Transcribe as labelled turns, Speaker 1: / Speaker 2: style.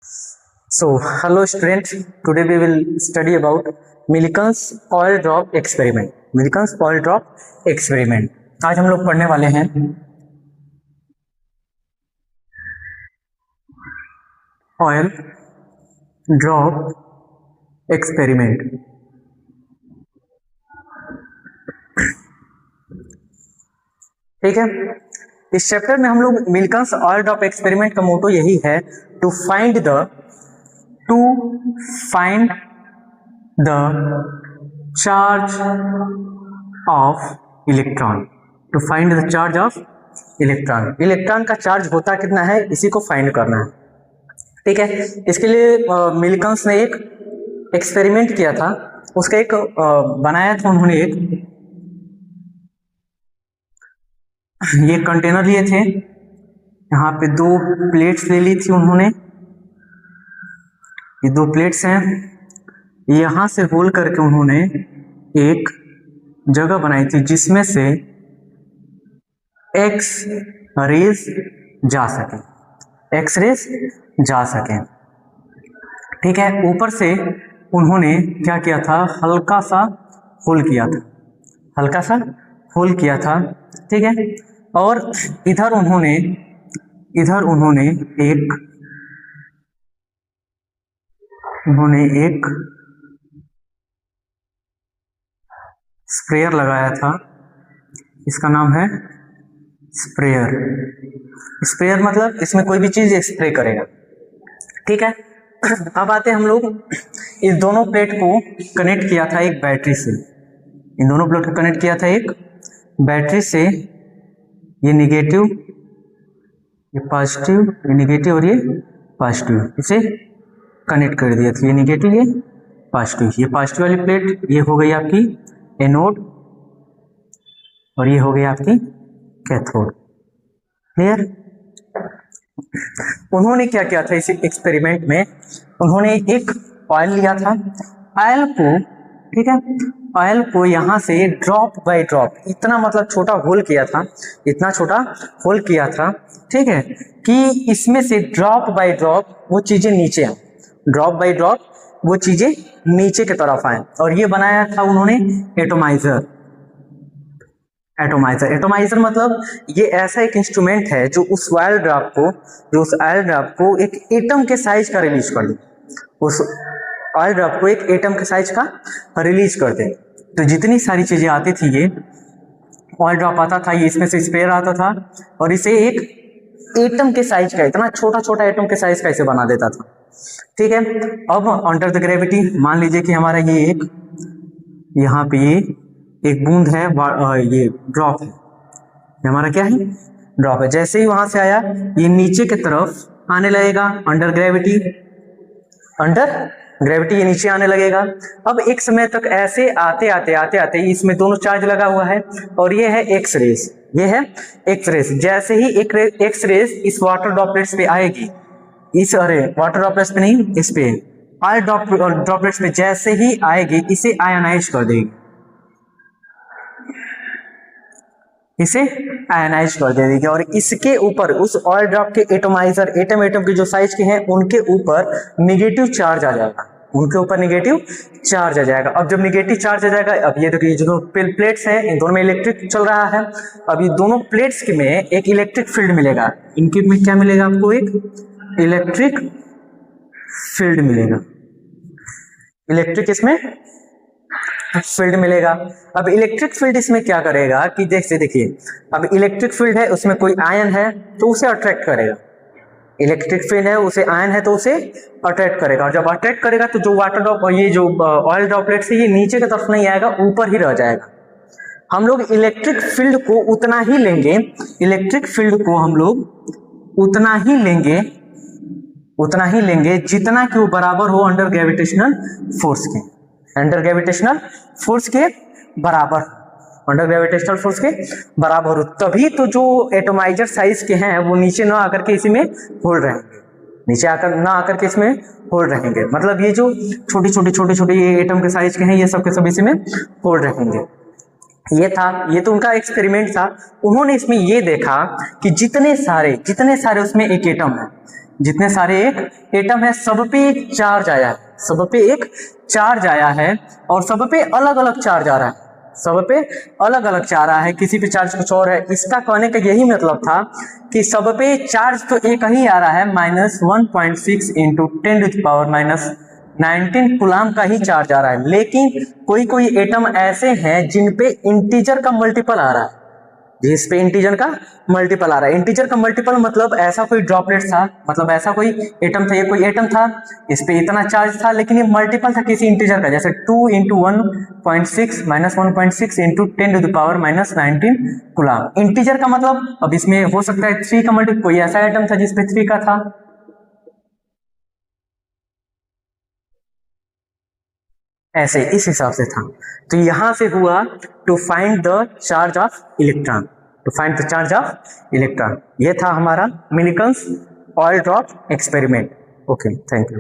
Speaker 1: So, hello students. Today we will study about Millikan's oil drop experiment. Millikan's oil drop experiment. आज हम लोग पढ़ने वाले हैं ऑयल ड्रॉप एक्सपेरिमेंट। ठीक है, इस चैप्टर में हम लोग मिल्कन्स ऑयल ड्रॉप एक्सपेरिमेंट का मोटो यही है to find the charge of electron. To find the charge of electron. Electron का चार्ज होता कितना है, इसी को फाइंड करना है। ठीक है, इसके लिए मिल्कन्स ने एक एक्सपेरिमेंट किया था, उसका एक बनाया था उन्होंने। एक ये कंटेनर लिए थे, यहाँ पे दो प्लेट्स ले ली थी उन्होंने। ये दो प्लेट्स हैं, यहां से होल करके उन्होंने एक जगह बनाई थी जिसमें से एक्स रेज जा सके। ठीक है, ऊपर से उन्होंने क्या किया था, हल्का सा होल किया था। ठीक है, और इधर उन्होंने एक स्प्रेयर लगाया था, इसका नाम है स्प्रेयर मतलब इसमें कोई भी चीज स्प्रे करेगा। ठीक है, अब आते हम लोग इस दोनों प्लेट को कनेक्ट किया था एक बैटरी से। इन दोनों प्लेट को कनेक्ट किया था एक बैटरी से। ये निगेटिव, ये पॉजिटिव, ये निगेटिव और ये पॉजिटिव, इसे कनेक्ट कर दिया था। ये निगेटिव, ये पॉजिटिव। ये पॉजिटिव वाली प्लेट ये हो गई आपकी एनोड और ये हो गई आपकी कैथोड। क्लियर? उन्होंने क्या किया था इस एक्सपेरिमेंट में, उन्होंने एक ऑयल लिया था। ऑयल को, ठीक है, ऑयल को यहाँ से ड्रॉप बाय ड्रॉप, इतना मतलब छोटा होल किया था, ठीक है, कि इसमें से ड्रॉप बाय ड्रॉप वो चीजें नीचे आए, ड्रॉप बाय ड्रॉप वो चीजें नीचे की तरफ आए। और ये बनाया था उन्होंने एटोमाइजर मतलब ये ऐसा एक इंस्ट्रूमेंट है जो उस ऑयल ड्रॉप को एक एटम के साइज का रिलीज कर दे। उस ऑयल ड्रॉप को एक एटम के साइज का रिलीज कर दे। तो जितनी सारी चीजें आती थी, ये ऑयल ड्रॉप आता था, ये इसमें से स्प्रेयर आता था और इसे एक एटम के साइज का, इतना छोटा एटम के साइज का इसे बना देता था। ठीक है, अब अंडर द ग्रेविटी मान लीजिए कि हमारा ये एक, यहाँ पे ये एक बूंद है, ये ड्रॉप है, ये हमारा क्या है, ड्रॉप है। जैसे ही वहां से आया ये नीचे की तरफ आने लगेगा, अंडर ग्रेविटी ये नीचे आने लगेगा। अब एक समय तक ऐसे आते इसमें दोनों चार्ज लगा हुआ है और ये है एक्स रेस, जैसे ही एक एक्स रेस इस वाटर ड्रॉपलेट्स पे आएगी, वाटर ड्रॉपलेट्स पे नहीं, इस पे ऑयल ड्रॉपलेट्स पे जैसे ही आएगी इसे आयनाइज कर देगी, और इसके ऊपर उस ऑयल ड्रॉप के एटम के जो साइज के हैं उनके ऊपर निगेटिव चार्ज आ जाएगा। अब जब निगेटिव चार्ज आ जाएगा, अब ये देखिए जो प्लेट्स हैं इन दोनों में इलेक्ट्रिक चल रहा है। अब ये दोनों प्लेट्स के में एक इलेक्ट्रिक फील्ड मिलेगा, इनके में क्या मिलेगा आपको, एक इलेक्ट्रिक फील्ड मिलेगा। अब इलेक्ट्रिक फील्ड इसमें क्या करेगा कि जैसे देखिए, अब इलेक्ट्रिक फील्ड है, उसमें कोई आयन है तो उसे अट्रैक्ट करेगा। इलेक्ट्रिक फील्ड है, उसे आयन है तो उसे अट्रैक्ट करेगा। और जब अट्रैक्ट करेगा तो जो वाटर ड्रॉप, ये जो ऑयल ड्रॉपलेट से ये नीचे की तरफ नहीं आएगा, ऊपर ही रह जाएगा। हम लोग इलेक्ट्रिक फील्ड को उतना ही लेंगे, जितना कि वो बराबर हो अंडर ग्रेविटेशनल फोर्स के बराबर हो। तभी तो जो एटोमाइजर साइज के हैं वो नीचे ना आकर के इसी में होल रहेंगे, मतलब ये जो छोटे ये एटम के साइज के हैं, ये सब के सब इसी में होल रहेंगे। ये तो उनका एक्सपेरिमेंट था। उन्होंने इसमें ये देखा कि जितने सारे उसमें एक एटम है, जितने सारे एक एटम है सब पे एक चार्ज आया है, सब पे एक चार्ज आया है और सब पे अलग अलग चार्ज आ रहा है, सब पे अलग अलग चार्ज आ रहा है, किसी पे चार्ज कुछ और है। इसका कहने का यही मतलब था कि सब पे चार्ज तो एक ही आ रहा है, -1.6 इंटू 10⁻⁻19 कूलाम का ही चार्ज आ रहा है। लेकिन कोई कोई एटम ऐसे हैं जिन पे इंटीजर का मल्टीपल आ रहा है, जिस पे इंटीजर का मल्टीपल आ रहा है। इंटीजर का मल्टीपल मतलब ऐसा कोई ड्रॉपलेट था, मतलब ऐसा कोई एटम था, ये कोई एटम था, इस पे इतना चार्ज था, लेकिन ये मल्टीपल था किसी इंटीजर का, जैसे 2 इंटू 1.6 -1.6 इंटू 10⁻⁻19 कूलाम। इंटीजर का मतलब अब इसमें हो सकता है 3 का मल्टीपल, कोई ऐसा एटम था जिसपे 3 का था, ऐसे इस हिसाब से था। तो यहां से हुआ to find the charge of electron, to find the charge of electron. ये था हमारा Millikan's oil drop experiment. Okay, thank you.